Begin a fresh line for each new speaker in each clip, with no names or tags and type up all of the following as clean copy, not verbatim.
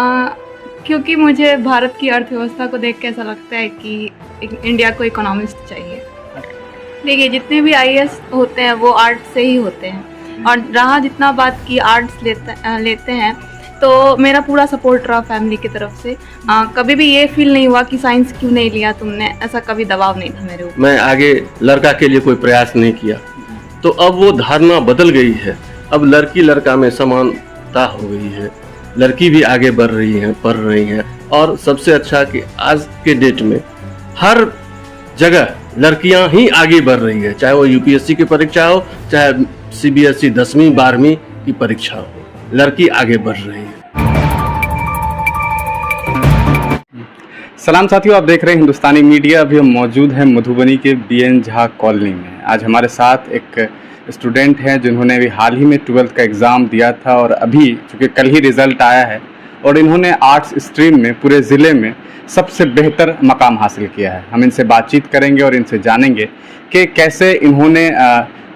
अ, क्योंकि मुझे भारत की अर्थव्यवस्था को देख के ऐसा लगता है कि इंडिया को इकोनॉमिस्ट चाहिए। देखिए, जितने भी आईएएस होते हैं वो आर्ट से ही होते हैं, और रहा जितना बात की आर्ट्स लेते हैं, तो मेरा पूरा सपोर्ट रहा फैमिली की तरफ से। कभी भी ये फील नहीं हुआ कि साइंस क्यों नहीं लिया तुमने, ऐसा कभी दबाव नहीं था मेरे ऊपर।
मैं आगे लड़का के लिए कोई प्रयास नहीं किया, तो अब वो धारणा बदल गई है। अब लड़की लड़का में समानता हो गई है, लड़की भी आगे बढ़ रही है, पढ़ रही है। और सबसे अच्छा कि आज के डेट में हर जगह लड़कियां ही आगे बढ़ रही है, चाहे वो यूपीएससी की परीक्षा हो, चाहे सीबीएसई 10वीं 12वीं की परीक्षा हो, लड़की आगे बढ़ रही है।
सलाम साथियों, आप देख रहे हैं हिंदुस्तानी मीडिया। अभी हम मौजूद हैं मधुबनी के बीएन झा कॉलोनी में। आज हमारे साथ एक स्टूडेंट हैं जिन्होंने अभी हाल ही में 12th का एग्ज़ाम दिया था, और अभी चूँकि कल ही रिज़ल्ट आया है, और इन्होंने आर्ट्स स्ट्रीम में पूरे ज़िले में सबसे बेहतर मकाम हासिल किया है। हम इनसे बातचीत करेंगे और इनसे जानेंगे कि कैसे इन्होंने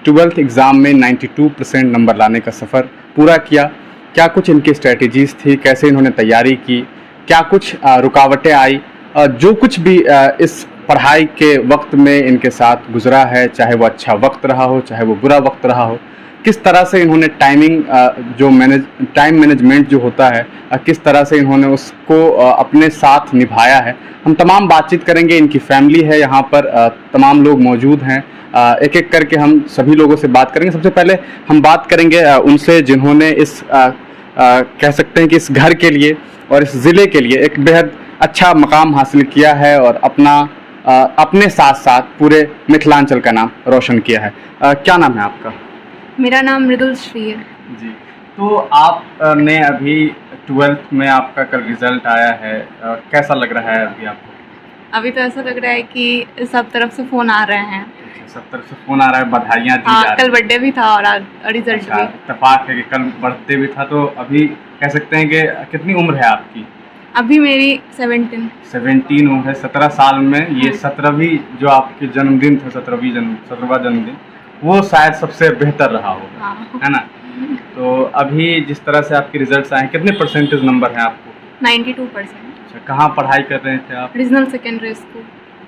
12th एग्ज़ाम में 92% नंबर लाने का सफ़र पूरा किया, क्या कुछ इनकी स्ट्रेटजीज़ थी, कैसे इन्होंने तैयारी की, क्या कुछ रुकावटें आई, जो कुछ भी इस पढ़ाई के वक्त में इनके साथ गुजरा है, चाहे वो अच्छा वक्त रहा हो, चाहे वो बुरा वक्त रहा हो, किस तरह से इन्होंने टाइम मैनेजमेंट जो होता है, किस तरह से इन्होंने उसको अपने साथ निभाया है, हम तमाम बातचीत करेंगे। इनकी फैमिली है यहाँ पर, तमाम लोग मौजूद हैं, एक एक करके हम सभी लोगों से बात करेंगे। सबसे पहले हम बात करेंगे उनसे जिन्होंने इस कह सकते हैं कि इस घर के लिए और इस ज़िले के लिए एक बेहद अच्छा मकाम हासिल किया है, और अपने साथ साथ पूरे मिथिलांचल का नाम रोशन किया है। क्या नाम है आपका?
मेरा नाम मृदुल श्री है।
जी, तो आपने अभी 12th में आपका कल रिजल्ट आया है, कैसा लग रहा है अभी आपको?
अभी तो ऐसा लग रहा है कि सब तरफ से फ़ोन आ रहे हैं।
सब तरफ से फ़ोन आ रहा है, बधाइयाँ दी जा रही हैं।
कल बर्थडे भी था और रिजल्ट
अच्छा,
भी।
इत्तेफाक है कि कल बर्थडे भी था, तो अभी कह सकते हैं कि कितनी उम्र है आपकी?
अभी मेरी 17
उम्र है। 17 साल में ये 17वीं जो आपके जन्मदिन था, 17वां जन्मदिन, वो शायद सबसे बेहतर रहा होगा।
हाँ।
है ना? तो अभी जिस तरह से आपके रिजल्ट्स आए, कितने परसेंटेज नंबर हैं आपको?
92%।
अच्छा, कहाँ पढ़ाई कर रहे थे आप?
Regional secondary school.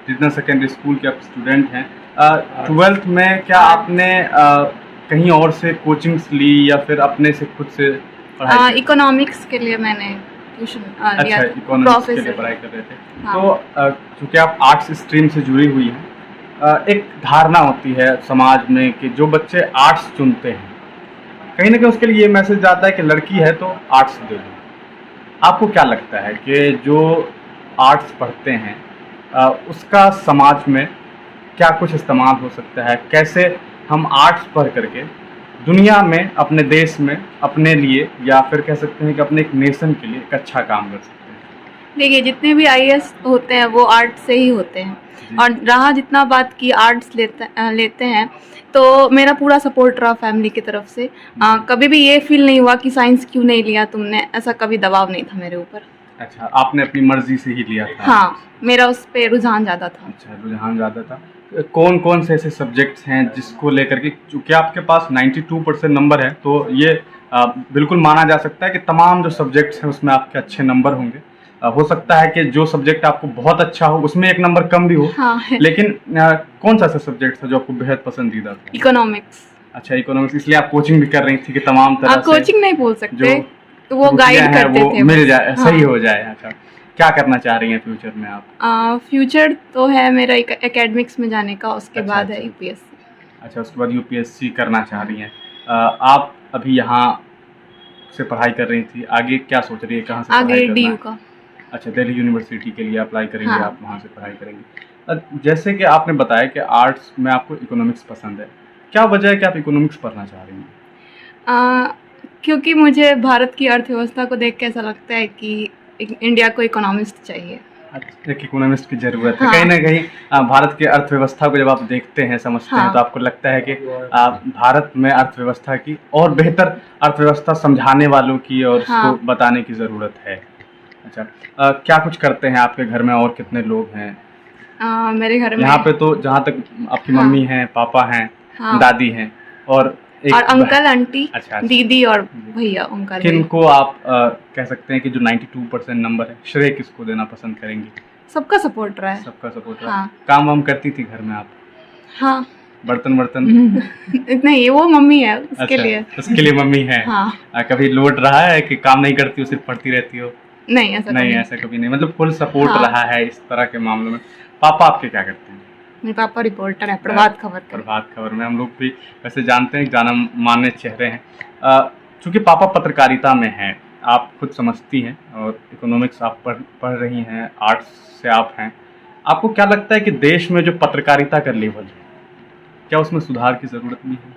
Regional secondary school के आप स्टूडेंट हैं। 12th में क्या आपने कहीं और से कोचिंग्स ली या फिर अपने से खुद से पढ़ाई?
इकोनॉमिक्स के लिए मैंने ट्यूशन लिया।
अच्छा, इकोनॉमिक्स के लिए पढ़ाई कर रहे थे।
हाँ।
तो चूँकि आप आर्ट्स स्ट्रीम से जुड़ी हुई हैं, एक धारणा होती है समाज में कि जो बच्चे आर्ट्स चुनते हैं, कहीं ना कहीं उसके लिए ये मैसेज आता है कि लड़की है तो आर्ट्स दे दो। आपको क्या लगता है कि जो आर्ट्स पढ़ते हैं उसका समाज में क्या कुछ इस्तेमाल हो सकता है? कैसे हम आर्ट्स पढ़ करके दुनिया में, अपने देश में, अपने लिए, या फिर कह सकते हैं कि अपने एक नेशन के लिए एक अच्छा काम कर सकते हैं?
देखिए, जितने भी आईएएस होते हैं वो आर्ट से ही होते हैं, और रहा जितना बात की आर्ट्स लेते हैं, तो मेरा पूरा सपोर्ट रहा फैमिली की तरफ से। कभी भी ये फील नहीं हुआ कि साइंस क्यों नहीं लिया तुमने, ऐसा कभी दबाव नहीं था मेरे ऊपर।
अच्छा, आपने अपनी मर्जी से ही लिया था?
हाँ, मेरा उस पर रुझान ज़्यादा था।
अच्छा, रुझान ज़्यादा था। कौन कौन से ऐसे सब्जेक्ट्स हैं जिसको लेकर के, चूँकि आपके पास 92% नंबर है, तो ये बिल्कुल माना जा सकता है कि तमाम जो सब्जेक्ट्स हैं उसमें आपके अच्छे नंबर होंगे। हो सकता है कि जो सब्जेक्ट आपको बहुत अच्छा हो उसमें एक नंबर कम भी हो।
हाँ,
लेकिन कौन सा ऐसा सब्जेक्ट था जो आपको बेहद पसंदीदा था?
इकोनॉमिक्स।
अच्छा, इकोनॉमिक्स, इसलिए आप कोचिंग भी कर रही थी कि तमाम तरह से
कोचिंग नहीं बोल सकते,
जो
तो वो गाइड करते थे,
मिल जाए,
हाँ।
सही हो जाए। अच्छा, क्या करना चाह रही हैं फ्यूचर में आप?
फ्यूचर तो है मेरा एकेडमिक्स में जाने का, उसके
अच्छा,
बाद
अच्छा।
है यूपीएससी।
अच्छा, उसके बाद यूपीएससी करना चाह रही हैं। आप अभी यहाँ से पढ़ाई कर रही थी, आगे क्या सोच रही है, कहाँ से
आगे
पढ़ाई करना
डीयू
है?
का।
अच्छा, दिल्ली यूनिवर्सिटी के लिए अप्लाई करेंगे।
हाँ।
आप वहाँ से पढ़ाई करेंगे। जैसे कि आपने बताया कि आर्ट्स में आपको इकोनॉमिक्स पसंद है, क्या वजह है कि आप इकोनॉमिक्स पढ़ना चाह रही हैं?
क्योंकि मुझे भारत की अर्थव्यवस्था को देख के ऐसा लगता है कि इंडिया को इकोनॉमिस्ट चाहिए।
एक इकोनॉमिस्ट की ज़रूरत है।
हाँ।
कहीं ना कहीं भारत की अर्थव्यवस्था को जब आप देखते हैं, समझते हैं,
हाँ।
तो आपको लगता है कि भारत में अर्थव्यवस्था की और बेहतर अर्थव्यवस्था समझाने वालों की और उसको
हाँ।
बताने की ज़रूरत है। अच्छा, क्या कुछ करते हैं आपके घर में, और कितने लोग हैं
मेरे घर में
यहाँ पे? तो जहाँ तक आपकी
हाँ।
मम्मी हैं, पापा हैं,
हाँ।
दादी हैं, और
और अंकल आंटी,
अच्छा।
दीदी और भैया अंकल।
किनको आप कह सकते हैं कि जो 92% नंबर है, श्रेय किसको देना पसंद करेंगी?
सबका सपोर्ट रहा है।
सबका सपोर्ट रहा।
हाँ।
काम वाम करती थी घर में आप?
हाँ।
बर्तन
नहीं, वो मम्मी है उसके
अच्छा,
लिए।
उसके लिए मम्मी है।
हाँ।
कभी लोड रहा है कि काम नहीं करती हो, सिर्फ पढ़ती रहती हो?
नहीं, ऐसा
नहीं, ऐसा कभी नहीं, मतलब फुल सपोर्ट
हाँ।
रहा है इस तरह के मामलों में। पापा आपके क्या करते हैं?
मेरे पापा रिपोर्टर है प्रभात खबर के।
प्रभात खबर में हम लोग भी वैसे जानते हैं, जाना माने चेहरे हैं। चूंकि पापा पत्रकारिता में हैं, आप खुद समझती हैं, और इकोनॉमिक्स आप पढ़ रही हैं, आर्ट्स से आप हैं, आपको क्या लगता है कि देश में जो पत्रकारिता का लेवल है, क्या उसमें सुधार की ज़रूरत नहीं है?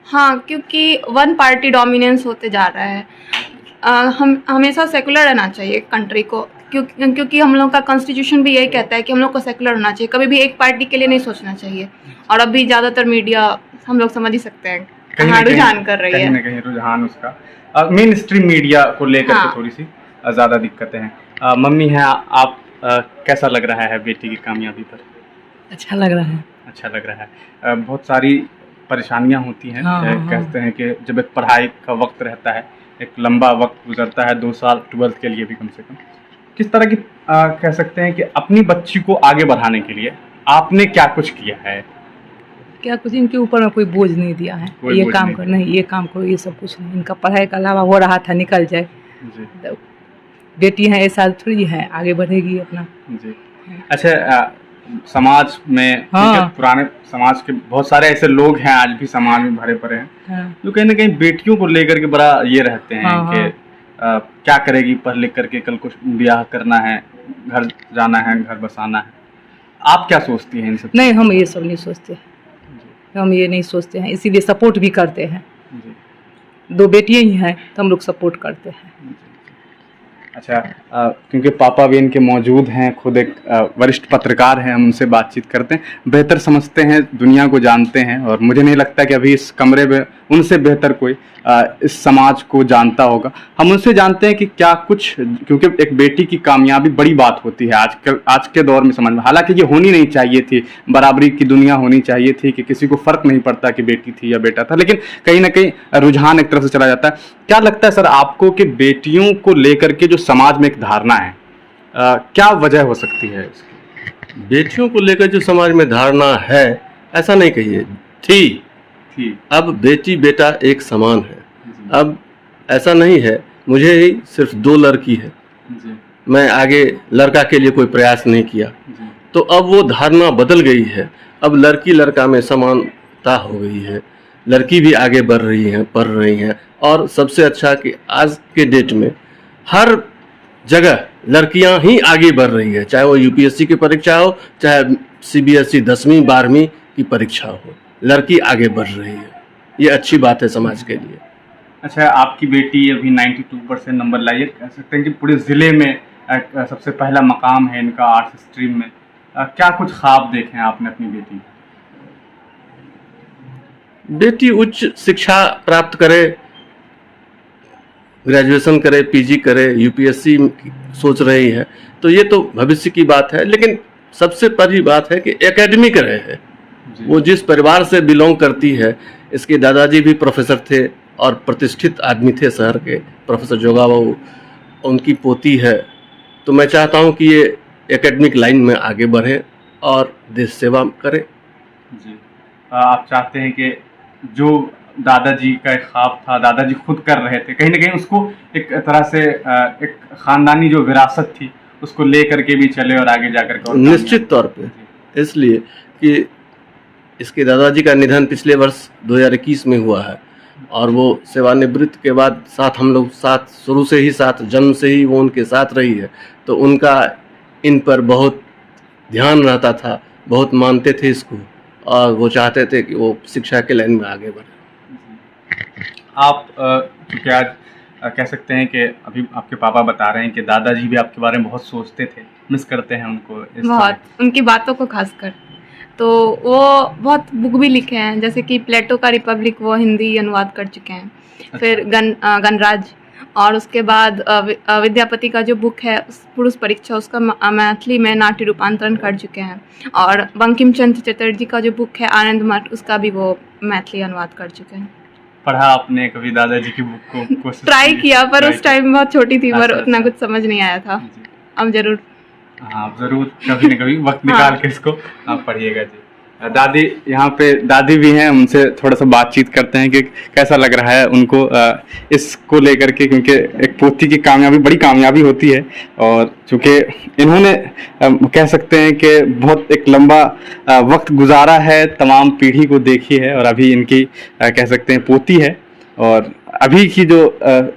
हाँ, क्योंकि वन पार्टी डोमिनेंस होते जा रहा है। हम हमेशा सेकुलर रहना चाहिए कंट्री को, क्योंकि हम लोग का कॉन्स्टिट्यूशन भी यही कहता है कि हम लोग को सेकुलर होना चाहिए, कभी भी एक पार्टी के लिए नहीं सोचना चाहिए। और अभी ज़्यादातर मीडिया हम लोग समझ ही सकते हैं कहाँ रुझान कर रही है,
कहीं ना कहीं रुझान उसका मेन स्ट्रीम मीडिया को लेकर
हाँ।
के थोड़ी सी ज़्यादा दिक्कतें हैं। मम्मी हैं आप, कैसा लग रहा है बेटी की कामयाबी पर?
अच्छा लग रहा है।
अच्छा लग रहा है। बहुत सारी परेशानियां होती हैं।
हाँ, हाँ।
कहते हैं कि जब एक पढ़ाई का वक्त रहता है, एक लंबा वक्त गुजरता है, 2 साल 12th के लिए भी कम से कम, किस तरह की कह सकते हैं कि अपनी बच्ची को आगे बढ़ाने के लिए आपने क्या कुछ किया है?
क्या कुछ इनके ऊपर में कोई बोझ नहीं दिया है, ये काम करो, नहीं ये काम करो, ये सब कुछ नहीं। इनका पढ़ाई के अलावा हो रहा था, निकल जाए
जी।
तो बेटी है, ऐसा थोड़ी है, आगे बढ़ेगी अपना।
जी। अच्छा, समाज में
हाँ।
पुराने समाज के बहुत सारे ऐसे लोग हैं, आज भी समाज में भरे पड़े हैं,
हाँ।
जो कहीं ना कहीं बेटियों को लेकर के बड़ा ये रहते हैं
हाँ,
कि क्या करेगी पढ़ लिख करके, कल को ब्याह करना है, घर जाना है, घर बसाना है। आप क्या सोचती हैं इन सब?
नहीं, हम ये सब नहीं सोचते, हम ये नहीं सोचते हैं, इसीलिए सपोर्ट भी करते हैं।
जी।
2 बेटियां ही हैं तो हम लोग सपोर्ट करते हैं।
अच्छा, क्योंकि पापा भी इनके मौजूद हैं, खुद एक वरिष्ठ पत्रकार हैं, हम उनसे बातचीत करते हैं, बेहतर समझते हैं, दुनिया को जानते हैं, और मुझे नहीं लगता कि अभी इस कमरे में उनसे बेहतर कोई इस समाज को जानता होगा। हम उनसे जानते हैं कि क्या कुछ, क्योंकि एक बेटी की कामयाबी बड़ी बात होती है आज के दौर में समाज में। हालांकि ये होनी नहीं चाहिए थी, बराबरी की दुनिया होनी चाहिए थी कि किसी को फर्क नहीं पड़ता कि बेटी थी या बेटा था, लेकिन कहीं ना कहीं रुझान एक तरफ से चला जाता है। क्या लगता है सर आपको कि बेटियों को लेकर के जो समाज में एक धारणा है, क्या वजह हो सकती है इसकी?
बेटियों को लेकर जो समाज में धारणा है, ऐसा नहीं कहिए, थी। अब बेटी बेटा एक समान है। अब ऐसा नहीं है, मुझे ही सिर्फ 2 लड़की है, मैं आगे लड़का के लिए कोई प्रयास नहीं किया, तो अब वो धारणा बदल गई है। अब लड़की लड़का में समानता हो गई है, लड़की भी आगे बढ़ रही हैं, पढ़ रही हैं, और सबसे अच्छा कि आज के डेट में हर जगह लड़कियां ही आगे बढ़ रही है, चाहे वो यूपीएससी की परीक्षा हो, चाहे सीबीएसई 10वीं 12वीं की परीक्षा हो, लड़की आगे बढ़ रही है। ये अच्छी बात है समाज के लिए।
अच्छा, आपकी बेटी अभी 92% नंबर लाई है, कह सकते हैं कि पूरे ज़िले में सबसे पहला मकाम है इनका आर्ट्स स्ट्रीम में। क्या कुछ ख्वाब देखे हैं आपने अपनी बेटी?
बेटी उच्च शिक्षा प्राप्त करे, ग्रेजुएशन करे, पीजी करे, यूपीएससी सोच रही है, तो ये तो भविष्य की बात है। लेकिन सबसे बड़ी बात है कि एकेडमिक रहे है। वो जिस परिवार से बिलोंग करती है, इसके दादाजी भी प्रोफेसर थे और प्रतिष्ठित आदमी थे शहर के, प्रोफेसर जोगा बाबू, उनकी पोती है, तो मैं चाहता हूँ कि ये एकेडमिक लाइन में आगे बढ़े और देश सेवा करे। जी।
आप चाहते हैं कि जो दादाजी का एक ख्वाब था, दादाजी खुद कर रहे थे, कहीं ना कहीं उसको एक तरह से एक खानदानी जो विरासत थी उसको ले करके भी चले और आगे जाकर के?
निश्चित तौर पे, इसलिए कि इसके दादाजी का निधन पिछले वर्ष 2021 में हुआ है, और वो सेवानिवृत्त के बाद साथ हम लोग साथ शुरू से ही साथ, जन्म से ही वो उनके साथ रही है, तो उनका इन पर बहुत ध्यान रहता था, बहुत मानते थे इसको, और वो चाहते थे कि वो शिक्षा के लाइन में आगे बढ़े।
आप क्योंकि आज कह सकते हैं कि अभी आपके पापा बता रहे हैं कि दादाजी भी आपके बारे में बहुत सोचते थे, मिस करते हैं उनको?
बहुत, उनकी बातों को खासकर। तो वो बहुत बुक भी लिखे हैं, जैसे कि प्लेटो का रिपब्लिक वो हिंदी अनुवाद कर चुके हैं। फिर गणराज और उसके बाद विद्यापति का जो बुक है पुरुष परीक्षा, उसका मैथिली में नाट्य रूपांतरण कर चुके हैं। और बंकिम चंद्र चटर्जी का जो बुक है आनंद मठ, उसका भी वो मैथिली अनुवाद कर चुके हैं।
पढ़ा आपने कभी दादाजी की बुक को? कोशिश
ट्राई किया, पर उस टाइम बहुत छोटी थी, पर
अच्छा,
उतना
अच्छा।
कुछ समझ नहीं आया था। अब जरूर,
हाँ जरूर कभी न कभी वक्त निकाल के इसको आप पढ़िएगा जी। दादी यहाँ पे दादी भी हैं, उनसे थोड़ा सा बातचीत करते हैं कि कैसा लग रहा है उनको इसको लेकर के, क्योंकि एक पोती की कामयाबी बड़ी कामयाबी होती है। और चूँकि इन्होंने कह सकते हैं कि बहुत एक लंबा वक्त गुजारा है, तमाम पीढ़ी को देखी है, और अभी इनकी कह सकते हैं पोती है, और अभी की जो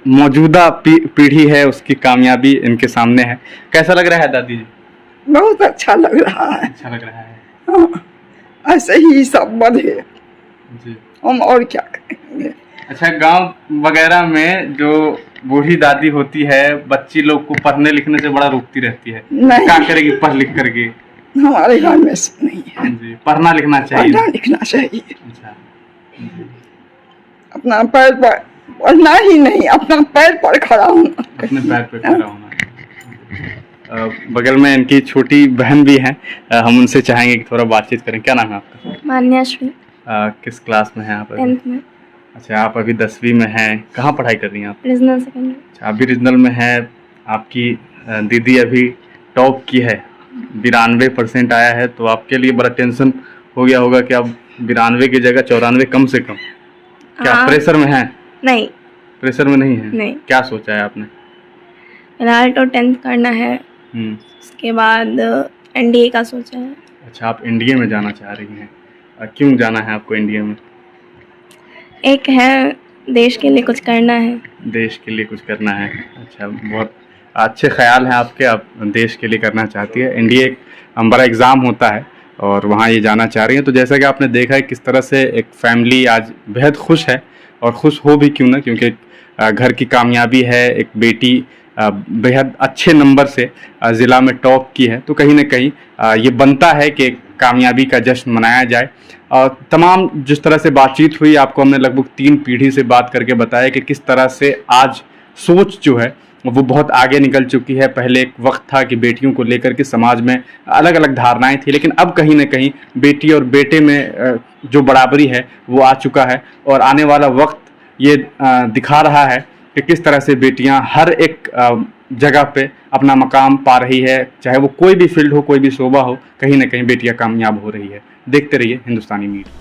मौजूदा पीढ़ी है उसकी कामयाबी इनके सामने है। कैसा लग रहा है दादी जी?
बहुत अच्छा लग रहा है।
अच्छा लग रहा है
हाँ, ऐसे ही सब बढ़े,
जी।
हम और क्या करेंगे।
अच्छा, गांव वगैरह में जो बूढ़ी दादी होती है, बच्ची लोग को पढ़ने लिखने से बड़ा रोकती रहती है,
नहीं।
क्या करेगी पढ़ लिख करके?
हमारे घर में से नहीं है।
जी, पढ़ना लिखना चाहिए।
पढ़ना लिखना चाहिए,
अच्छा,
अपना पैर पर पढ़ना ही नहीं, अपना पैर पर खड़ा होना।
अपने पैर पे खड़ा होना। बगल में इनकी छोटी बहन भी हैं, हम उनसे चाहेंगे कि थोड़ा बातचीत करें। क्या नाम है आपका?
मान्याश्री,
किस क्लास में हैं आप अभी?
10th में,
अच्छा, आप अभी 10वीं में हैं। कहाँ पढ़ाई कर रही हैं आप?
Regional secondary.
अच्छा, अभी रीजनल में है। आपकी दीदी अभी टॉप की है, 92% आया है, तो आपके लिए बड़ा टेंशन हो गया होगा कि अब 92 की जगह 94 कम से कम। क्या
हाँ।
प्रेशर में है?
नहीं,
प्रेशर में नहीं है?
नहीं।
क्या सोचा है आपने?
फिलहाल तो 10th करना है, उसके बाद एनडीए का सोचा है।
अच्छा, आप एनडीए में जाना चाह रही हैं। क्यों जाना है आपको एनडीए में?
एक है देश के लिए कुछ करना है।
देश के लिए कुछ करना है। अच्छा, बहुत अच्छे ख्याल हैं आपके, आप देश के लिए करना चाहती है। एनडीए एक बड़ा एग्ज़ाम होता है और वहाँ ये जाना चाह रही हैं। तो जैसा कि आपने देखा है किस तरह से एक फैमिली आज बेहद खुश है, और खुश हो भी क्यों ना, क्योंकि घर की कामयाबी है, एक बेटी बेहद अच्छे नंबर से ज़िला में टॉप की है, तो कहीं ना कहीं ये बनता है कि कामयाबी का जश्न मनाया जाए। और तमाम जिस तरह से बातचीत हुई, आपको हमने लगभग 3 पीढ़ी से बात करके बताया कि किस तरह से आज सोच जो है वो बहुत आगे निकल चुकी है। पहले एक वक्त था कि बेटियों को लेकर के समाज में अलग अलग धारणाएं थी, लेकिन अब कहीं ना कहीं बेटी और बेटे में जो बराबरी है वो आ चुका है। और आने वाला वक्त ये दिखा रहा है कि किस तरह से बेटियां हर एक जगह पे अपना मकाम पा रही है, चाहे वो कोई भी फील्ड हो, कोई भी शोबा हो, कहीं ना कहीं बेटियां कामयाब हो रही है। देखते रहिए हिंदुस्तानी मीडिया।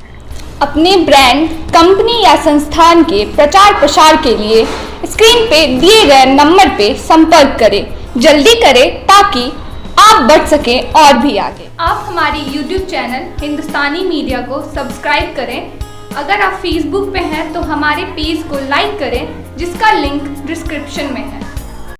अपने ब्रांड, कंपनी या संस्थान के प्रचार प्रसार के लिए स्क्रीन पे दिए गए नंबर पे संपर्क करें। जल्दी करें ताकि आप बढ़ सकें और भी आगे। आप हमारी YouTube चैनल हिंदुस्तानी मीडिया को सब्सक्राइब करें। अगर आप Facebook पे हैं तो हमारे पेज को लाइक करें, जिसका लिंक डिस्क्रिप्शन में है।